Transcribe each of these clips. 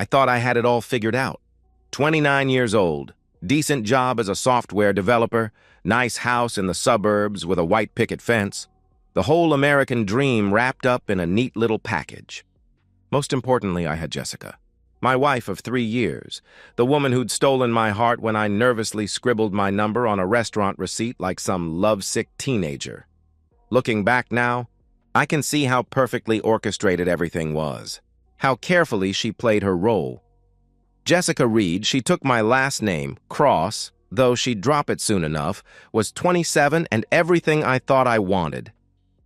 I thought I had it all figured out. 29 years old, decent job as a software developer, nice house in the suburbs with a white picket fence. The whole American dream wrapped up in a neat little package. Most importantly, I had Jessica, my wife of 3 years, the woman who'd stolen my heart when I nervously scribbled my number on a restaurant receipt like some lovesick teenager. Looking back now, I can see how perfectly orchestrated everything was, how carefully she played her role. Jessica Reed, she took my last name, Cross, though she'd drop it soon enough, was 27 and everything I thought I wanted.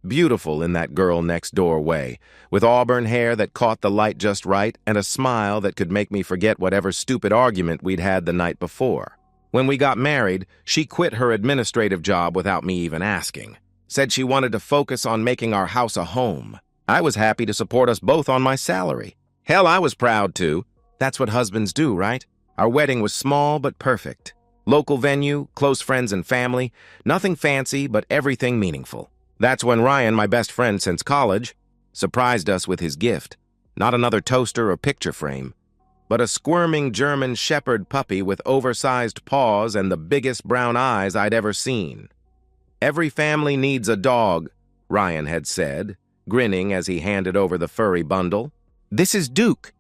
Beautiful in that girl next door way, with auburn hair that caught the light just right and a smile that could make me forget whatever stupid argument we'd had the night before. When we got married, she quit her administrative job without me even asking. Said she wanted to focus on making our house a home. I was happy to support us both on my salary. Hell, I was proud too. That's what husbands do, right? Our wedding was small but perfect. Local venue, close friends and family, nothing fancy but everything meaningful. That's when Ryan, my best friend since college, surprised us with his gift. Not another toaster or picture frame, but a squirming German shepherd puppy with oversized paws and the biggest brown eyes I'd ever seen. Every family needs a dog, Ryan had said, grinning as he handed over the furry bundle. This is Duke.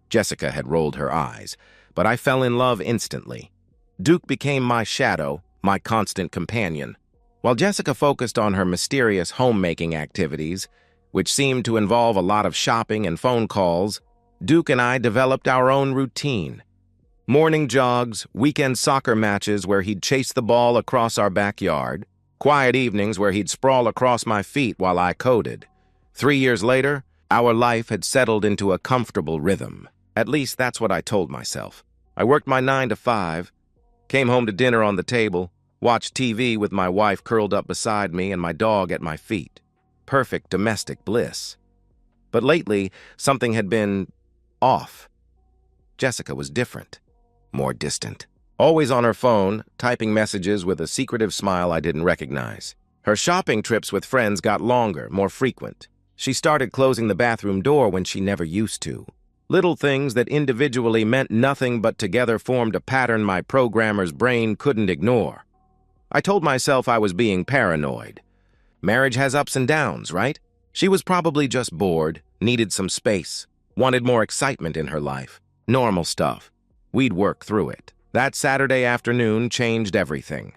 Jessica had rolled her eyes, but I fell in love instantly. Duke became my shadow, my constant companion. While Jessica focused on her mysterious homemaking activities, which seemed to involve a lot of shopping and phone calls, Duke and I developed our own routine. Morning jogs, weekend soccer matches where he'd chase the ball across our backyard, quiet evenings where he'd sprawl across my feet while I coded. 3 years later, our life had settled into a comfortable rhythm. At least that's what I told myself. I worked my 9 to 5, came home to dinner on the table, watched TV with my wife curled up beside me and my dog at my feet. Perfect domestic bliss. But lately, something had been off. Jessica was different, more distant. Always on her phone, typing messages with a secretive smile I didn't recognize. Her shopping trips with friends got longer, more frequent. She started closing the bathroom door when she never used to. Little things that individually meant nothing but together formed a pattern my programmer's brain couldn't ignore. I told myself I was being paranoid. Marriage has ups and downs, right? She was probably just bored, needed some space, wanted more excitement in her life. Normal stuff. We'd work through it. That Saturday afternoon changed everything.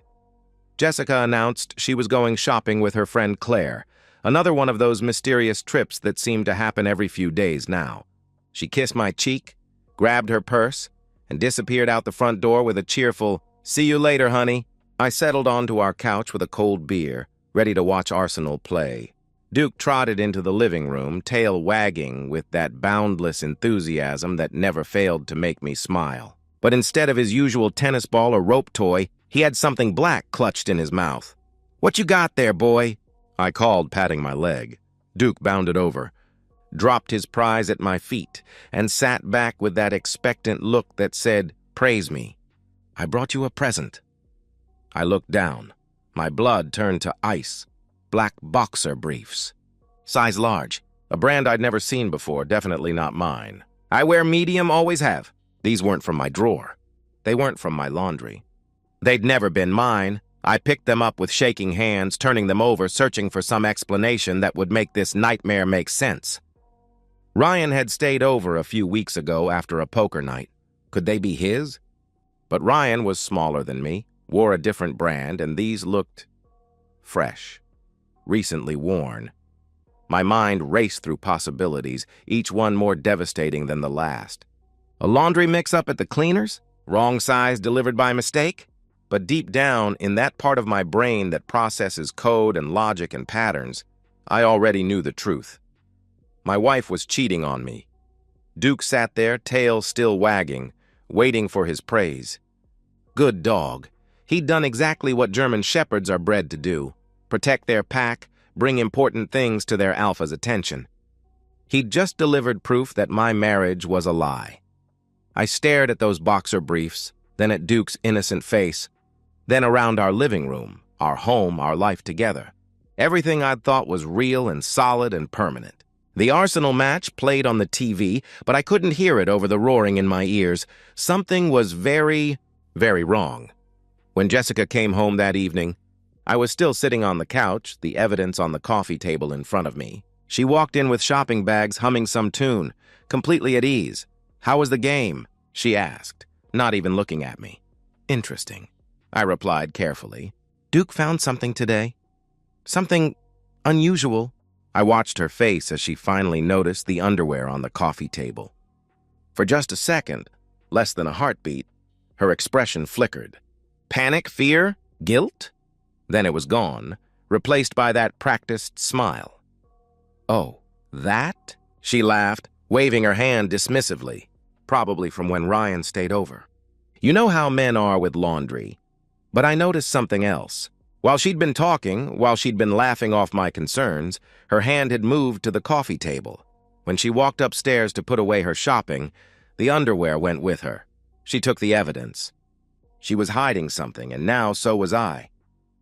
Jessica announced she was going shopping with her friend Claire, another one of those mysterious trips that seemed to happen every few days now. She kissed my cheek, grabbed her purse, and disappeared out the front door with a cheerful, "See you later, honey." I settled onto our couch with a cold beer, ready to watch Arsenal play. Duke trotted into the living room, tail wagging with that boundless enthusiasm that never failed to make me smile. But instead of his usual tennis ball or rope toy, he had something black clutched in his mouth. "What you got there, boy?" I called, patting my leg. Duke bounded over, dropped his prize at my feet, and sat back with that expectant look that said, "Praise me. I brought you a present." I looked down. My blood turned to ice. Black boxer briefs. Size large. A brand I'd never seen before, definitely not mine. I wear medium, always have. These weren't from my drawer. They weren't from my laundry. They'd never been mine. I picked them up with shaking hands, turning them over, searching for some explanation that would make this nightmare make sense. Ryan had stayed over a few weeks ago after a poker night. Could they be his? But Ryan was smaller than me, wore a different brand, and these looked fresh, recently worn. My mind raced through possibilities, each one more devastating than the last. A laundry mix-up at the cleaners? Wrong size delivered by mistake? But deep down, in that part of my brain that processes code and logic and patterns, I already knew the truth. My wife was cheating on me. Duke sat there, tail still wagging, waiting for his praise. Good dog. He'd done exactly what German shepherds are bred to do: protect their pack, bring important things to their alpha's attention. He'd just delivered proof that my marriage was a lie. I stared at those boxer briefs, then at Duke's innocent face, then around our living room, our home, our life together. Everything I'd thought was real and solid and permanent. The Arsenal match played on the TV, but I couldn't hear it over the roaring in my ears. Something was very, very wrong. When Jessica came home that evening, I was still sitting on the couch, the evidence on the coffee table in front of me. She walked in with shopping bags, humming some tune, completely at ease. "How was the game?" she asked, not even looking at me. "Interesting," I replied carefully. "Duke found something today. Something unusual." I watched her face as she finally noticed the underwear on the coffee table. For just a second, less than a heartbeat, her expression flickered. Panic, fear, guilt? Then it was gone, replaced by that practiced smile. "Oh, that?" she laughed, waving her hand dismissively, probably from when Ryan stayed over. You know how men are with laundry. But I noticed something else. While she'd been talking, while she'd been laughing off my concerns, her hand had moved to the coffee table. When she walked upstairs to put away her shopping, the underwear went with her. She took the evidence. She was hiding something, and now so was I.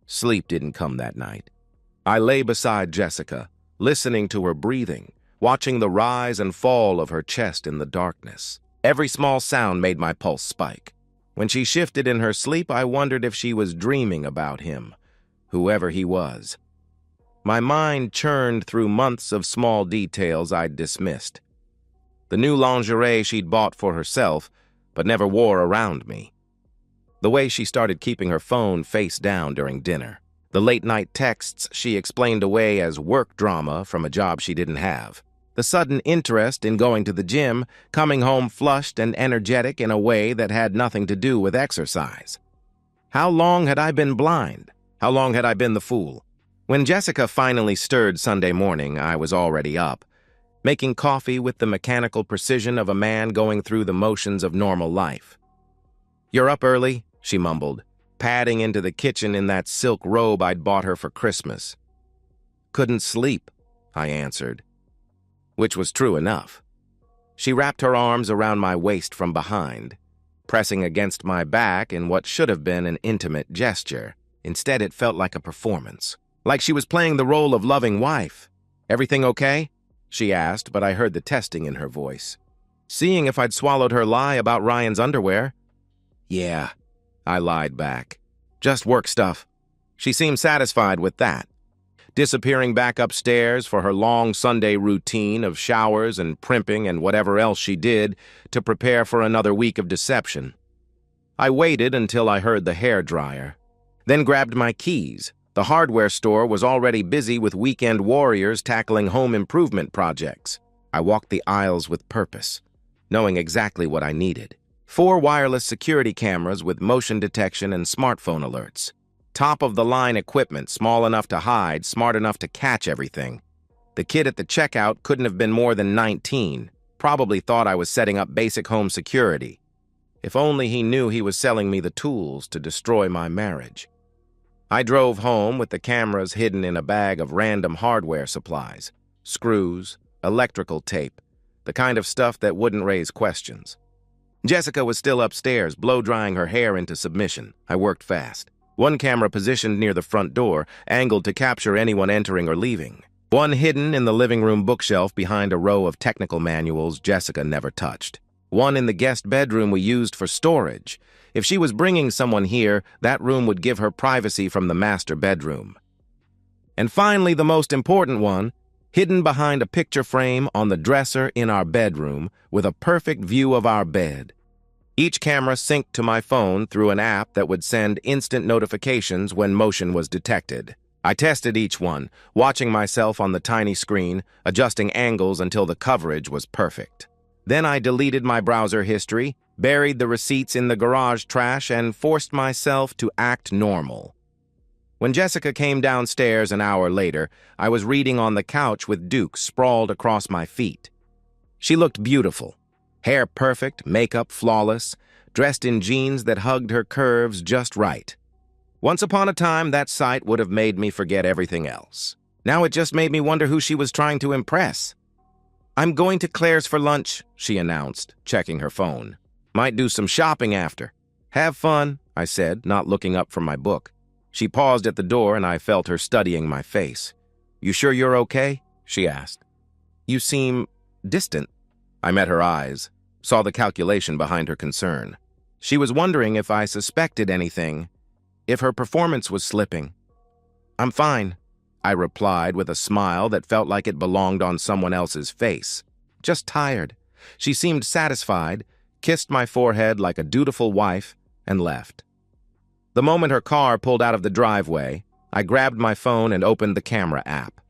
Sleep didn't come that night. I lay beside Jessica, listening to her breathing, watching the rise and fall of her chest in the darkness. Every small sound made my pulse spike. When she shifted in her sleep, I wondered if she was dreaming about him, whoever he was. My mind churned through months of small details I'd dismissed. The new lingerie she'd bought for herself, but never wore around me. The way she started keeping her phone face down during dinner. The late-night texts she explained away as work drama from a job she didn't have. The sudden interest in going to the gym, coming home flushed and energetic in a way that had nothing to do with exercise. How long had I been blind? How long had I been the fool? When Jessica finally stirred Sunday morning, I was already up, making coffee with the mechanical precision of a man going through the motions of normal life. "You're up early," she mumbled, padding into the kitchen in that silk robe I'd bought her for Christmas. "Couldn't sleep," I answered, which was true enough. She wrapped her arms around my waist from behind, pressing against my back in what should have been an intimate gesture. Instead, it felt like a performance, like she was playing the role of loving wife. "Everything okay?" she asked, but I heard the testing in her voice. Seeing if I'd swallowed her lie about Ryan's underwear. "Yeah," I lied back. "Just work stuff." She seemed satisfied with that, disappearing back upstairs for her long Sunday routine of showers and primping and whatever else she did to prepare for another week of deception. I waited until I heard the hairdryer, then grabbed my keys. The hardware store was already busy with weekend warriors tackling home improvement projects. I walked the aisles with purpose, knowing exactly what I needed. 4 wireless security cameras with motion detection and smartphone alerts. Top-of-the-line equipment, small enough to hide, smart enough to catch everything. The kid at the checkout couldn't have been more than 19, probably thought I was setting up basic home security. If only he knew he was selling me the tools to destroy my marriage. I drove home with the cameras hidden in a bag of random hardware supplies, screws, electrical tape, the kind of stuff that wouldn't raise questions. Jessica was still upstairs, blow-drying her hair into submission. I worked fast. One camera positioned near the front door, angled to capture anyone entering or leaving. One hidden in the living room bookshelf behind a row of technical manuals Jessica never touched. One in the guest bedroom we used for storage. If she was bringing someone here, that room would give her privacy from the master bedroom. And finally, the most important one, hidden behind a picture frame on the dresser in our bedroom with a perfect view of our bed. Each camera synced to my phone through an app that would send instant notifications when motion was detected. I tested each one, watching myself on the tiny screen, adjusting angles until the coverage was perfect. Then I deleted my browser history, buried the receipts in the garage trash, and forced myself to act normal. When Jessica came downstairs an hour later, I was reading on the couch with Duke sprawled across my feet. She looked beautiful. Hair perfect, makeup flawless, dressed in jeans that hugged her curves just right. Once upon a time, that sight would have made me forget everything else. Now it just made me wonder who she was trying to impress. "I'm going to Claire's for lunch," she announced, checking her phone. "Might do some shopping after." "Have fun," I said, not looking up from my book. She paused at the door and I felt her studying my face. "You sure you're okay?" she asked. You seem distant. I met her eyes, saw the calculation behind her concern. She was wondering if I suspected anything, if her performance was slipping. I'm fine, I replied with a smile that felt like it belonged on someone else's face. Just tired. She seemed satisfied, kissed my forehead like a dutiful wife, and left. The moment her car pulled out of the driveway, I grabbed my phone and opened the camera app.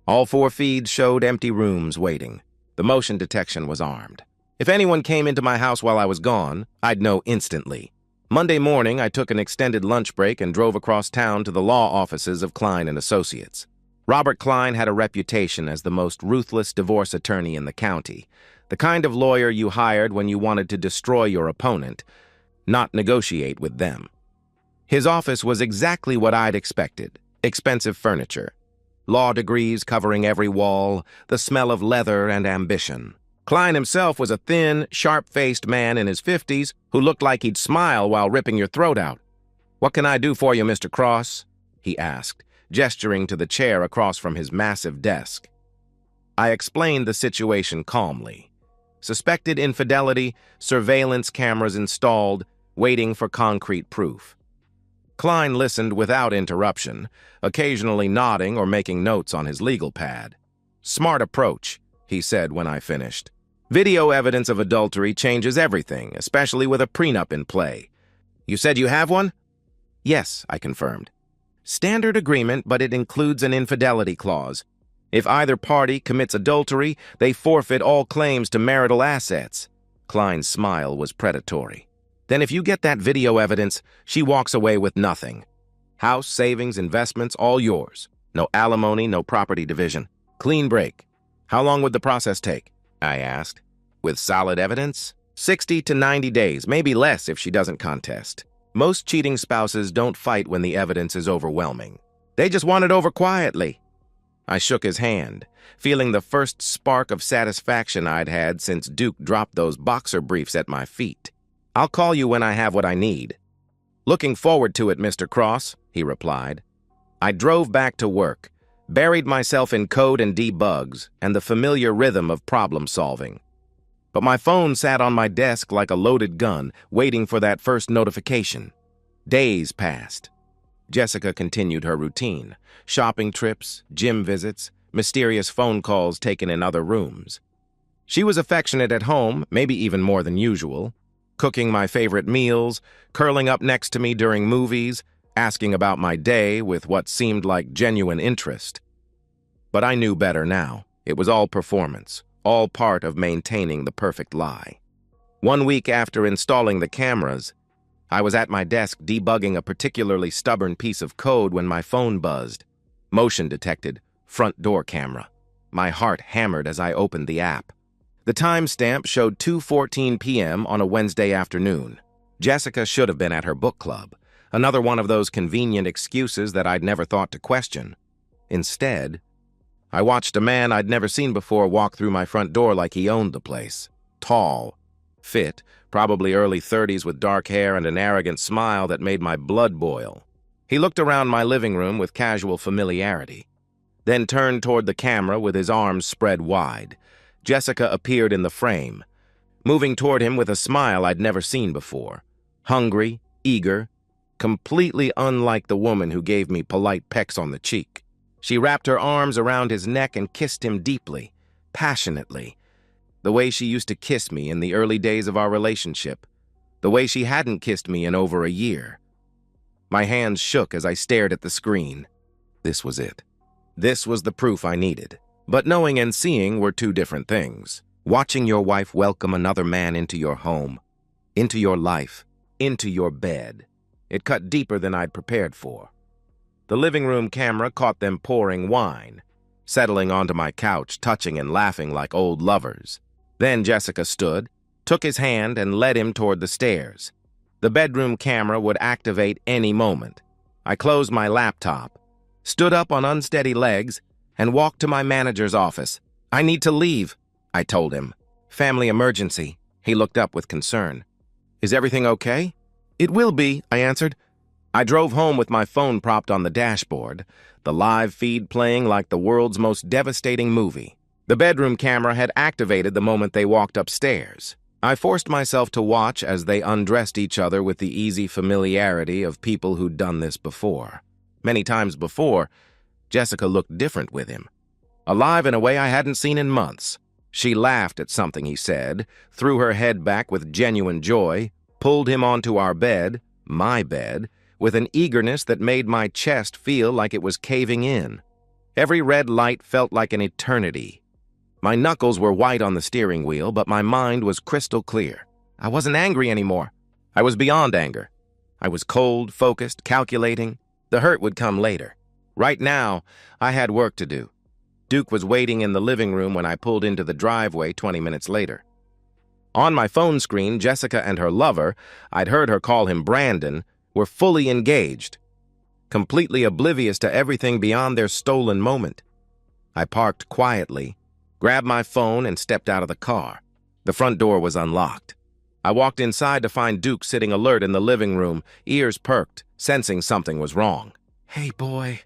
All 4 feeds showed empty rooms waiting. The motion detection was armed. If anyone came into my house while I was gone, I'd know instantly. Monday morning, I took an extended lunch break and drove across town to the law offices of Klein & Associates. Robert Klein had a reputation as the most ruthless divorce attorney in the county, the kind of lawyer you hired when you wanted to destroy your opponent, not negotiate with them. His office was exactly what I'd expected: expensive furniture, law degrees covering every wall, the smell of leather and ambition. Klein himself was a thin, sharp-faced man in his 50s who looked like he'd smile while ripping your throat out. "What can I do for you, Mr. Cross?" he asked, gesturing to the chair across from his massive desk. I explained the situation calmly. Suspected infidelity, surveillance cameras installed, waiting for concrete proof. Klein listened without interruption, occasionally nodding or making notes on his legal pad. "Smart approach," he said when I finished. "Video evidence of adultery changes everything, especially with a prenup in play. You said you have one?" "Yes," I confirmed. "Standard agreement, but it includes an infidelity clause. If either party commits adultery, they forfeit all claims to marital assets." Klein's smile was predatory. "Then if you get that video evidence, she walks away with nothing. House, savings, investments, all yours. No alimony, no property division. Clean break." "How long would the process take?" I asked. "With solid evidence? 60 to 90 days, maybe less if she doesn't contest. Most cheating spouses don't fight when the evidence is overwhelming. They just want it over quietly." I shook his hand, feeling the first spark of satisfaction I'd had since Duke dropped those boxer briefs at my feet. "I'll call you when I have what I need." "Looking forward to it, Mr. Cross," he replied. I drove back to work, buried myself in code and debugs and the familiar rhythm of problem solving. But my phone sat on my desk like a loaded gun, waiting for that first notification. Days passed. Jessica continued her routine: shopping trips, gym visits, mysterious phone calls taken in other rooms. She was affectionate at home, maybe even more than usual, cooking my favorite meals, curling up next to me during movies, asking about my day with what seemed like genuine interest. But I knew better now. It was all performance, all part of maintaining the perfect lie. 1 week after installing the cameras, I was at my desk debugging a particularly stubborn piece of code when my phone buzzed. Motion detected, front door camera. My heart hammered as I opened the app. The timestamp showed 2:14 p.m. on a Wednesday afternoon. Jessica should have been at her book club, another one of those convenient excuses that I'd never thought to question. Instead, I watched a man I'd never seen before walk through my front door like he owned the place. Tall, fit, probably early 30s with dark hair and an arrogant smile that made my blood boil. He looked around my living room with casual familiarity, then turned toward the camera with his arms spread wide. Jessica appeared in the frame, moving toward him with a smile I'd never seen before. Hungry, eager, completely unlike the woman who gave me polite pecks on the cheek. She wrapped her arms around his neck and kissed him deeply, passionately, the way she used to kiss me in the early days of our relationship, the way she hadn't kissed me in over a year. My hands shook as I stared at the screen. This was it. This was the proof I needed. But knowing and seeing were two different things. Watching your wife welcome another man into your home, into your life, into your bed. It cut deeper than I'd prepared for. The living room camera caught them pouring wine, settling onto my couch, touching and laughing like old lovers. Then Jessica stood, took his hand, and led him toward the stairs. The bedroom camera would activate any moment. I closed my laptop, stood up on unsteady legs, and walked to my manager's office. "I need to leave," I told him. "Family emergency." He looked up with concern. "Is everything okay?" "It will be," I answered. I drove home with my phone propped on the dashboard, the live feed playing like the world's most devastating movie. The bedroom camera had activated the moment they walked upstairs. I forced myself to watch as they undressed each other with the easy familiarity of people who'd done this before. Many times before, Jessica looked different with him, alive in a way I hadn't seen in months. She laughed at something he said, threw her head back with genuine joy, pulled him onto our bed, my bed, with an eagerness that made my chest feel like it was caving in. Every red light felt like an eternity. My knuckles were white on the steering wheel, but my mind was crystal clear. I wasn't angry anymore. I was beyond anger. I was cold, focused, calculating. The hurt would come later. Right now, I had work to do. Duke was waiting in the living room when I pulled into the driveway 20 minutes later. On my phone screen, Jessica and her lover, I'd heard her call him Brandon, were fully engaged, completely oblivious to everything beyond their stolen moment. I parked quietly, grabbed my phone, and stepped out of the car. The front door was unlocked. I walked inside to find Duke sitting alert in the living room, ears perked, sensing something was wrong. "Hey, boy,"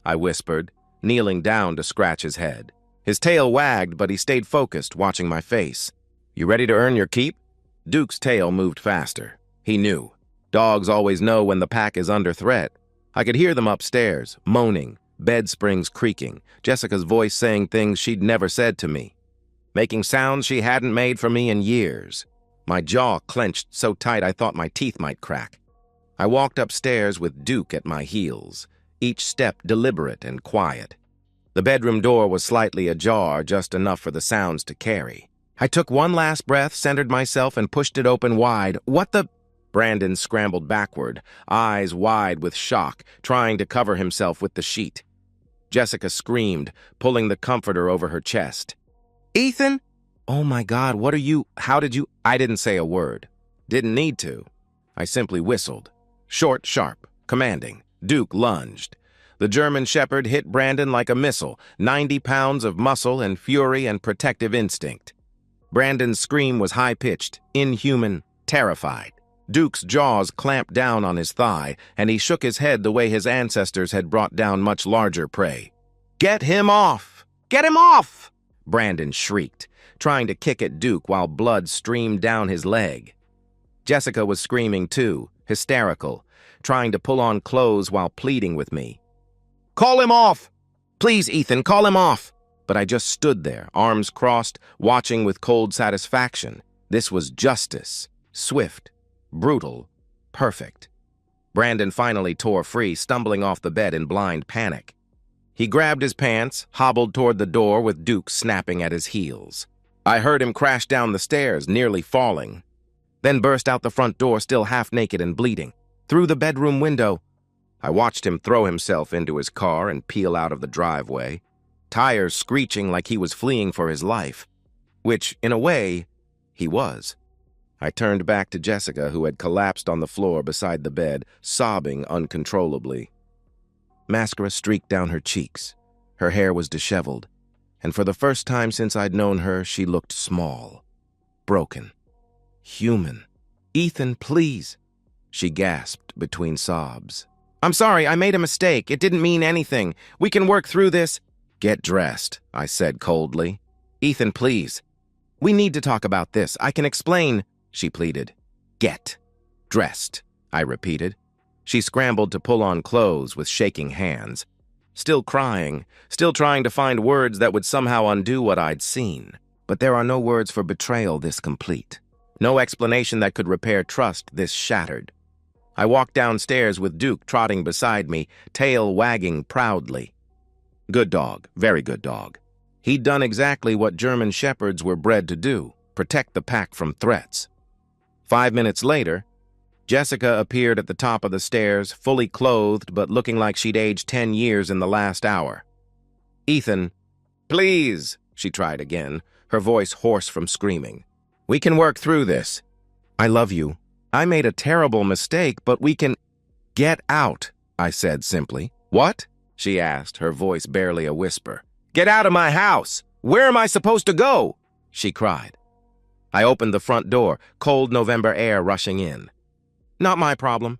I whispered, kneeling down to scratch his head. His tail wagged, but he stayed focused, watching my face. "You ready to earn your keep?" Duke's tail moved faster. He knew. Dogs always know when the pack is under threat. I could hear them upstairs, moaning, bed springs creaking, Jessica's voice saying things she'd never said to me, making sounds she hadn't made for me in years. My jaw clenched so tight I thought my teeth might crack. I walked upstairs with Duke at my heels, each step deliberate and quiet. The bedroom door was slightly ajar, just enough for the sounds to carry. I took one last breath, centered myself, and pushed it open wide. "What the—" Brandon scrambled backward, eyes wide with shock, trying to cover himself with the sheet. Jessica screamed, pulling the comforter over her chest. "Ethan? Oh my God, what are you— how did you—" I didn't say a word. Didn't need to. I simply whistled. Short, sharp, commanding. Duke lunged. The German Shepherd hit Brandon like a missile, 90 pounds of muscle and fury and protective instinct. Brandon's scream was high-pitched, inhuman, terrified. Duke's jaws clamped down on his thigh, and he shook his head the way his ancestors had brought down much larger prey. "Get him off! Get him off!" Brandon shrieked, trying to kick at Duke while blood streamed down his leg. Jessica was screaming too, hysterical, trying to pull on clothes while pleading with me. "Call him off! Please, Ethan, call him off!" But I just stood there, arms crossed, watching with cold satisfaction. This was justice. Swift. Brutal. Perfect. Brandon finally tore free, stumbling off the bed in blind panic. He grabbed his pants, hobbled toward the door with Duke snapping at his heels. I heard him crash down the stairs, nearly falling, then burst out the front door, still half naked and bleeding. Through the bedroom window, I watched him throw himself into his car and peel out of the driveway, tires screeching like he was fleeing for his life, which, in a way, he was. I turned back to Jessica, who had collapsed on the floor beside the bed, sobbing uncontrollably. Mascara streaked down her cheeks. Her hair was disheveled, and for the first time since I'd known her, she looked small, broken, human. "Ethan, please," she gasped between sobs. "I'm sorry, I made a mistake. It didn't mean anything. We can work through this." "Get dressed," I said coldly. "Ethan, please. We need to talk about this. I can explain," she pleaded. "Get dressed," I repeated. She scrambled to pull on clothes with shaking hands, still crying, still trying to find words that would somehow undo what I'd seen. But there are no words for betrayal this complete. No explanation that could repair trust this shattered. I walked downstairs with Duke trotting beside me, tail wagging proudly. Good dog, very good dog. He'd done exactly what German Shepherds were bred to do, protect the pack from threats. 5 minutes later, Jessica appeared at the top of the stairs, fully clothed but looking like she'd aged 10 years in the last hour. "Ethan, please," she tried again, her voice hoarse from screaming. "We can work through this. I love you. I made a terrible mistake, but we can—" "Get out," I said simply. "What?" she asked, her voice barely a whisper. "Get out of my house! Where am I supposed to go?" she cried. I opened the front door, cold November air rushing in. "Not my problem."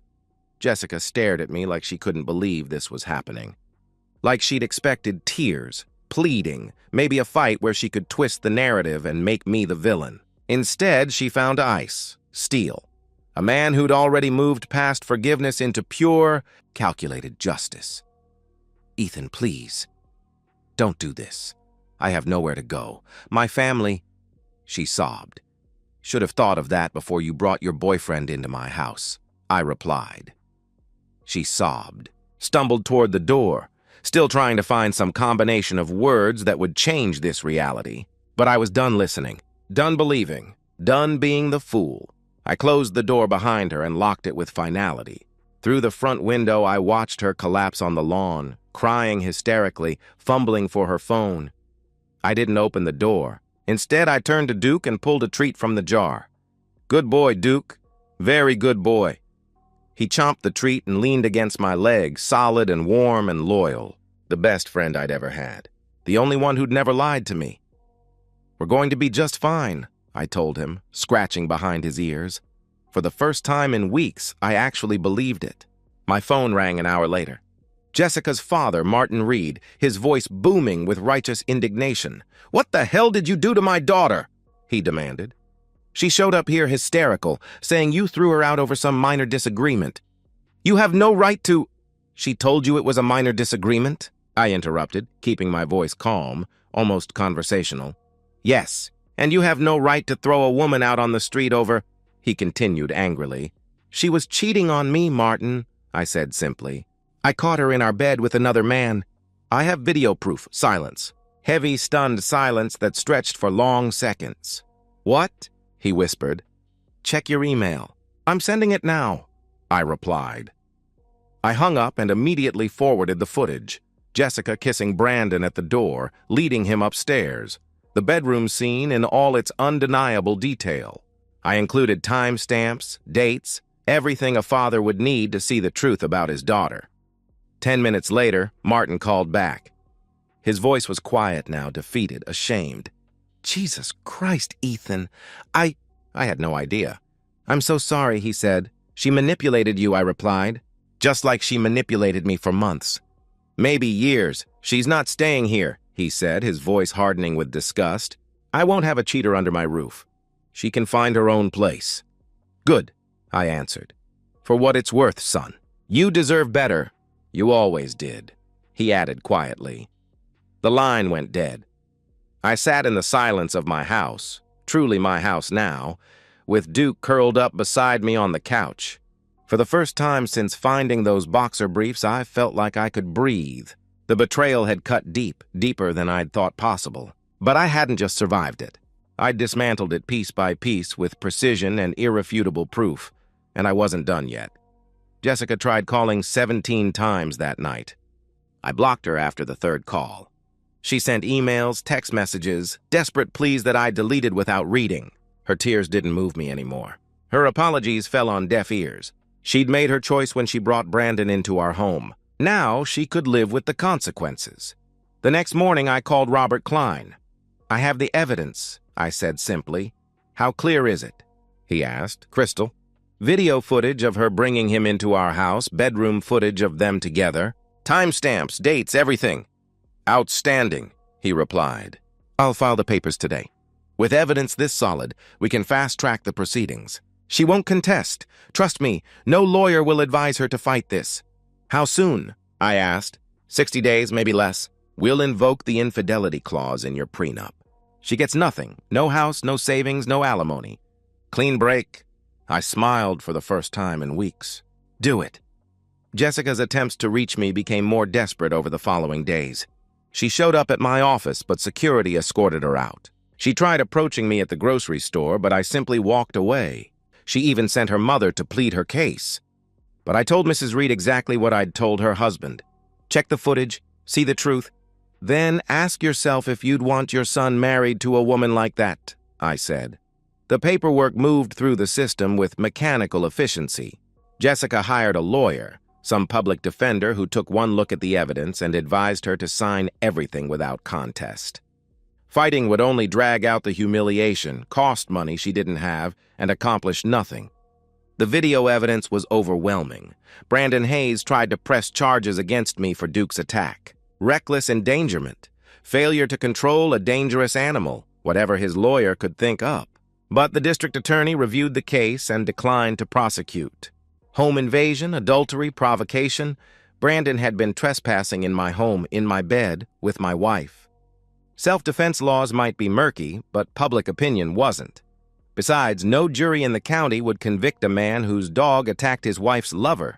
Jessica stared at me like she couldn't believe this was happening. Like she'd expected tears, pleading, maybe a fight where she could twist the narrative and make me the villain. Instead, she found ice, steel, a man who'd already moved past forgiveness into pure, calculated justice. "Ethan, please, don't do this. I have nowhere to go. My family," she sobbed. "Should have thought of that before you brought your boyfriend into my house," I replied. She sobbed, stumbled toward the door, still trying to find some combination of words that would change this reality. But I was done listening, done believing, done being the fool. I closed the door behind her and locked it with finality. Through the front window, I watched her collapse on the lawn, crying hysterically, fumbling for her phone. I didn't open the door. Instead, I turned to Duke and pulled a treat from the jar. "Good boy, Duke. Very good boy." He chomped the treat and leaned against my leg, solid and warm and loyal. The best friend I'd ever had. The only one who'd never lied to me. "We're going to be just fine," I told him, scratching behind his ears. For the first time in weeks, I actually believed it. My phone rang an hour later. Jessica's father, Martin Reed, his voice booming with righteous indignation. "What the hell did you do to my daughter?" he demanded. "She showed up here hysterical, saying you threw her out over some minor disagreement. You have no right to—" "She told you it was a minor disagreement?" I interrupted, keeping my voice calm, almost conversational. "Yes, and you have no right to throw a woman out on the street over—" he continued angrily. "She was cheating on me, Martin," I said simply. "I caught her in our bed with another man. I have video proof." Silence. Heavy, stunned silence that stretched for long seconds. "What?" he whispered. "Check your email." "I'm sending it now," I replied. I hung up and immediately forwarded the footage. Jessica kissing Brandon at the door, leading him upstairs. The bedroom scene in all its undeniable detail. I included timestamps, dates, everything a father would need to see the truth about his daughter. 10 minutes later, Martin called back. His voice was quiet now, defeated, ashamed. "Jesus Christ, Ethan. I had no idea." "I'm so sorry," he said. "She manipulated you," I replied. "Just like she manipulated me for months. Maybe years. She's not staying here," he said, his voice hardening with disgust. "I won't have a cheater under my roof. She can find her own place." "Good," I answered. "For what it's worth, son. You deserve better. You always did," he added quietly. The line went dead. I sat in the silence of my house, truly my house now, with Duke curled up beside me on the couch. For the first time since finding those boxer briefs, I felt like I could breathe. The betrayal had cut deep, deeper than I'd thought possible. But I hadn't just survived it. I'd dismantled it piece by piece with precision and irrefutable proof, and I wasn't done yet. Jessica tried calling 17 times that night. I blocked her after the third call. She sent emails, text messages, desperate pleas that I deleted without reading. Her tears didn't move me anymore. Her apologies fell on deaf ears. She'd made her choice when she brought Brandon into our home. Now she could live with the consequences. The next morning I called Robert Klein. "I have the evidence," I said simply. "How clear is it?" he asked. "Crystal." "Video footage of her bringing him into our house, bedroom footage of them together, timestamps, dates, everything." "Outstanding," he replied. "I'll file the papers today. With evidence this solid, we can fast-track the proceedings. She won't contest. Trust me, no lawyer will advise her to fight this." "How soon?" I asked. 60 days, maybe less. "We'll invoke the infidelity clause in your prenup. She gets nothing. No house, no savings, no alimony. Clean break." I smiled for the first time in weeks. "Do it." Jessica's attempts to reach me became more desperate over the following days. She showed up at my office, but security escorted her out. She tried approaching me at the grocery store, but I simply walked away. She even sent her mother to plead her case. But I told Mrs. Reed exactly what I'd told her husband. "Check the footage, see the truth. Then ask yourself if you'd want your son married to a woman like that," I said. The paperwork moved through the system with mechanical efficiency. Jessica hired a lawyer, some public defender who took one look at the evidence and advised her to sign everything without contest. Fighting would only drag out the humiliation, cost money she didn't have, and accomplish nothing. The video evidence was overwhelming. Brandon Hayes tried to press charges against me for Duke's attack. Reckless endangerment, failure to control a dangerous animal, whatever his lawyer could think up. But the district attorney reviewed the case and declined to prosecute. Home invasion, adultery, provocation. Brandon had been trespassing in my home, in my bed, with my wife. Self-defense laws might be murky, but public opinion wasn't. Besides, no jury in the county would convict a man whose dog attacked his wife's lover.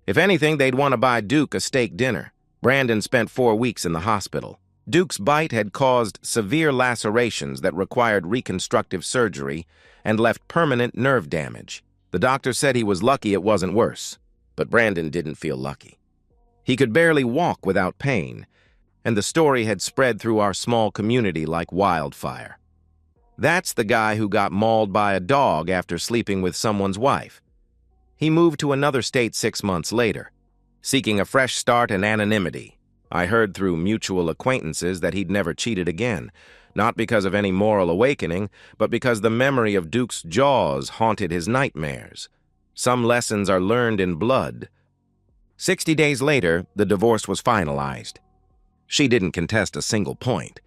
If anything, they'd want to buy Duke a steak dinner. Brandon spent 4 weeks in the hospital. Duke's bite had caused severe lacerations that required reconstructive surgery and left permanent nerve damage. The doctor said he was lucky it wasn't worse, but Brandon didn't feel lucky. He could barely walk without pain, and the story had spread through our small community like wildfire. That's the guy who got mauled by a dog after sleeping with someone's wife. He moved to another state 6 months later, seeking a fresh start and anonymity. I heard through mutual acquaintances that he'd never cheated again, not because of any moral awakening, but because the memory of Duke's jaws haunted his nightmares. Some lessons are learned in blood. 60 days later, the divorce was finalized. She didn't contest a single point.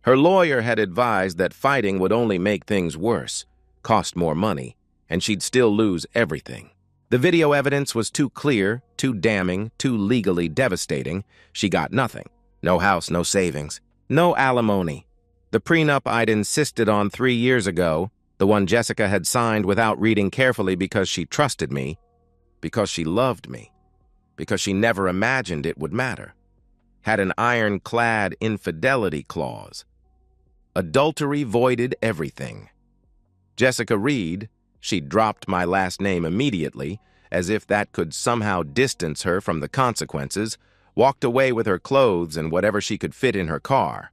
Her lawyer had advised that fighting would only make things worse, cost more money, and she'd still lose everything. The video evidence was too clear, too damning, too legally devastating. She got nothing. No house, no savings, no alimony. The prenup I'd insisted on 3 years ago, the one Jessica had signed without reading carefully because she trusted me, because she loved me, because she never imagined it would matter, had an ironclad infidelity clause. Adultery voided everything. Jessica Reed, she dropped my last name immediately, as if that could somehow distance her from the consequences, walked away with her clothes and whatever she could fit in her car.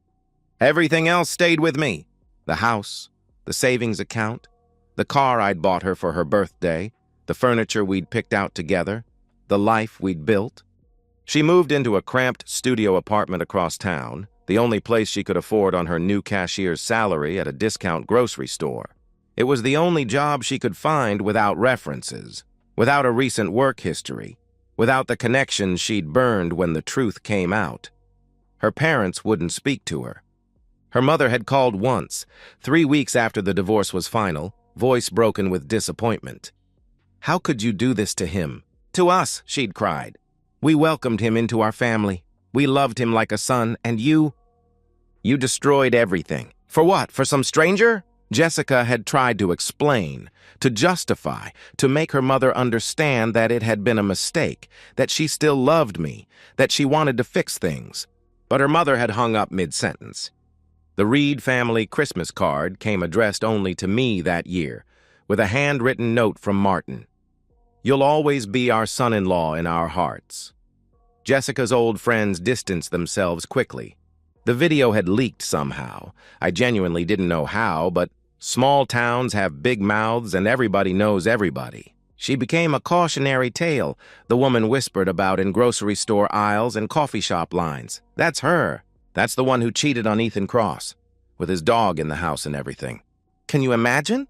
Everything else stayed with me. The house, the savings account, the car I'd bought her for her birthday, the furniture we'd picked out together, the life we'd built. She moved into a cramped studio apartment across town, the only place she could afford on her new cashier's salary at a discount grocery store. It was the only job she could find without references, without a recent work history, without the connections she'd burned when the truth came out. Her parents wouldn't speak to her. Her mother had called once, 3 weeks after the divorce was final, voice broken with disappointment. "How could you do this to him? To us," she'd cried. "We welcomed him into our family. We loved him like a son, and you destroyed everything. For what? For some stranger?" Jessica had tried to explain, to justify, to make her mother understand that it had been a mistake, that she still loved me, that she wanted to fix things. But her mother had hung up mid-sentence. The Reed family Christmas card came addressed only to me that year, with a handwritten note from Martin. "You'll always be our son-in-law in our hearts." Jessica's old friends distanced themselves quickly. The video had leaked somehow. I genuinely didn't know how, but small towns have big mouths and everybody knows everybody. She became a cautionary tale, the woman whispered about in grocery store aisles and coffee shop lines. That's her. That's the one who cheated on Ethan Cross, with his dog in the house and everything. Can you imagine?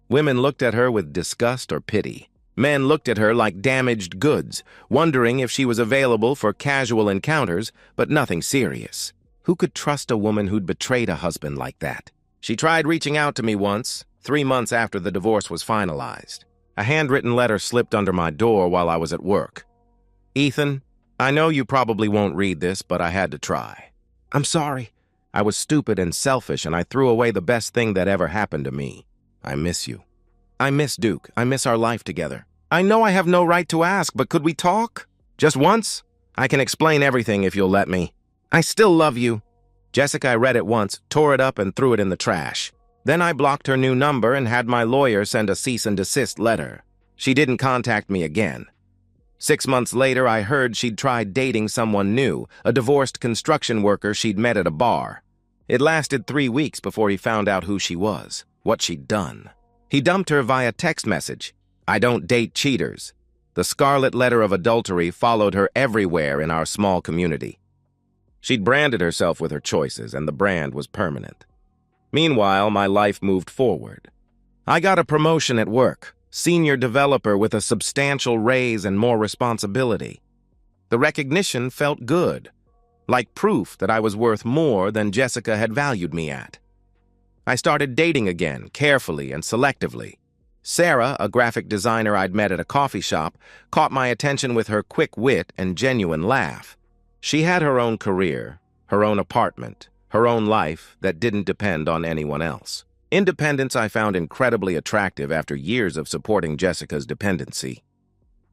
Women looked at her with disgust or pity. Men looked at her like damaged goods, wondering if she was available for casual encounters, but nothing serious. Who could trust a woman who'd betrayed a husband like that? She tried reaching out to me once, 3 months after the divorce was finalized. A handwritten letter slipped under my door while I was at work. "Ethan, I know you probably won't read this, but I had to try. I'm sorry. I was stupid and selfish, and I threw away the best thing that ever happened to me. I miss you. I miss Duke. I miss our life together. I know I have no right to ask, but could we talk? Just once? I can explain everything if you'll let me. I still love you." Jessica read it once, tore it up, and threw it in the trash. Then I blocked her new number and had my lawyer send a cease and desist letter. She didn't contact me again. 6 months later, I heard she'd tried dating someone new, a divorced construction worker she'd met at a bar. It lasted 3 weeks before he found out who she was, what she'd done. He dumped her via text message. "I don't date cheaters." The scarlet letter of adultery followed her everywhere in our small community. She'd branded herself with her choices, and the brand was permanent. Meanwhile, my life moved forward. I got a promotion at work, senior developer with a substantial raise and more responsibility. The recognition felt good, like proof that I was worth more than Jessica had valued me at. I started dating again, carefully and selectively. Sarah, a graphic designer I'd met at a coffee shop, caught my attention with her quick wit and genuine laugh. She had her own career, her own apartment, her own life that didn't depend on anyone else. Independence I found incredibly attractive after years of supporting Jessica's dependency.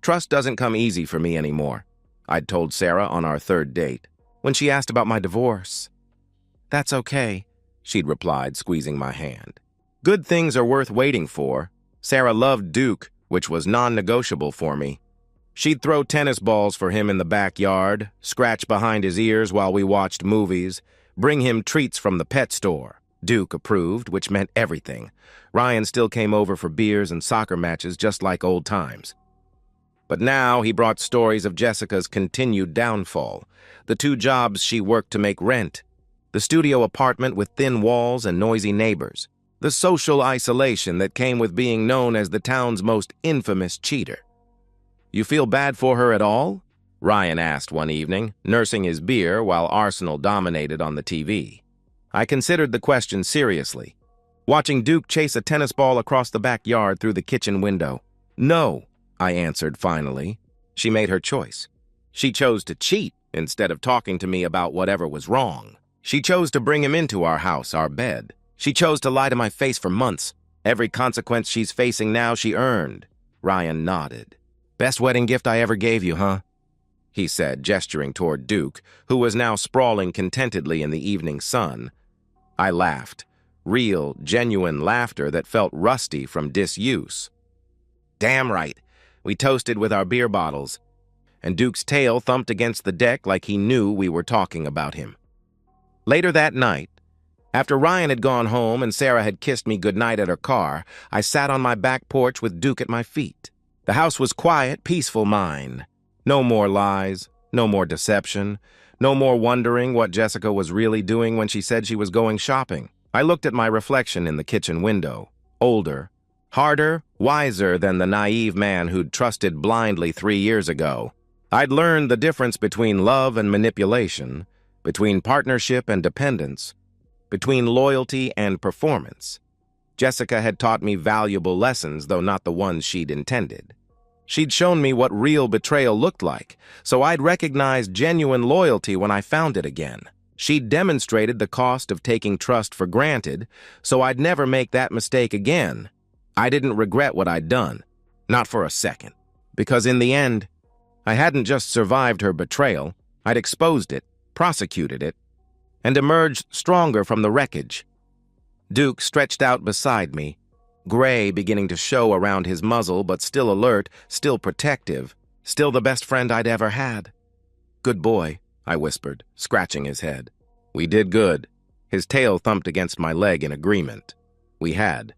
Trust doesn't come easy for me anymore, I'd told Sarah on our third date, when she asked about my divorce. "That's okay," she'd replied, squeezing my hand. Good things are worth waiting for. Sarah loved Duke, which was non-negotiable for me. She'd throw tennis balls for him in the backyard, scratch behind his ears while we watched movies, bring him treats from the pet store. Duke approved, which meant everything. Ryan still came over for beers and soccer matches just like old times. But now he brought stories of Jessica's continued downfall, the 2 jobs she worked to make rent, the studio apartment with thin walls and noisy neighbors, the social isolation that came with being known as the town's most infamous cheater. "You feel bad for her at all?" Ryan asked one evening, nursing his beer while Arsenal dominated on the TV. I considered the question seriously, watching Duke chase a tennis ball across the backyard through the kitchen window. "No," I answered finally. She made her choice. She chose to cheat instead of talking to me about whatever was wrong. She chose to bring him into our house, our bed. She chose to lie to my face for months. Every consequence she's facing now she earned. Ryan nodded. "Best wedding gift I ever gave you, huh?" he said, gesturing toward Duke, who was now sprawling contentedly in the evening sun. I laughed, real, genuine laughter that felt rusty from disuse. "Damn right. We toasted with our beer bottles." And Duke's tail thumped against the deck like he knew we were talking about him. Later that night, after Ryan had gone home and Sarah had kissed me goodnight at her car, I sat on my back porch with Duke at my feet. The house was quiet, peaceful mine. No more lies, no more deception, no more wondering what Jessica was really doing when she said she was going shopping. I looked at my reflection in the kitchen window. Older, harder, wiser than the naive man who'd trusted blindly 3 years ago. I'd learned the difference between love and manipulation, between partnership and dependence, between loyalty and performance. Jessica had taught me valuable lessons, though not the ones she'd intended. She'd shown me what real betrayal looked like, so I'd recognized genuine loyalty when I found it again. She'd demonstrated the cost of taking trust for granted, so I'd never make that mistake again. I didn't regret what I'd done, not for a second, because in the end, I hadn't just survived her betrayal, I'd exposed it, prosecuted it, and emerged stronger from the wreckage. Duke stretched out beside me, gray beginning to show around his muzzle, but still alert, still protective, still the best friend I'd ever had. "Good boy," I whispered, scratching his head. "We did good." His tail thumped against my leg in agreement. We had.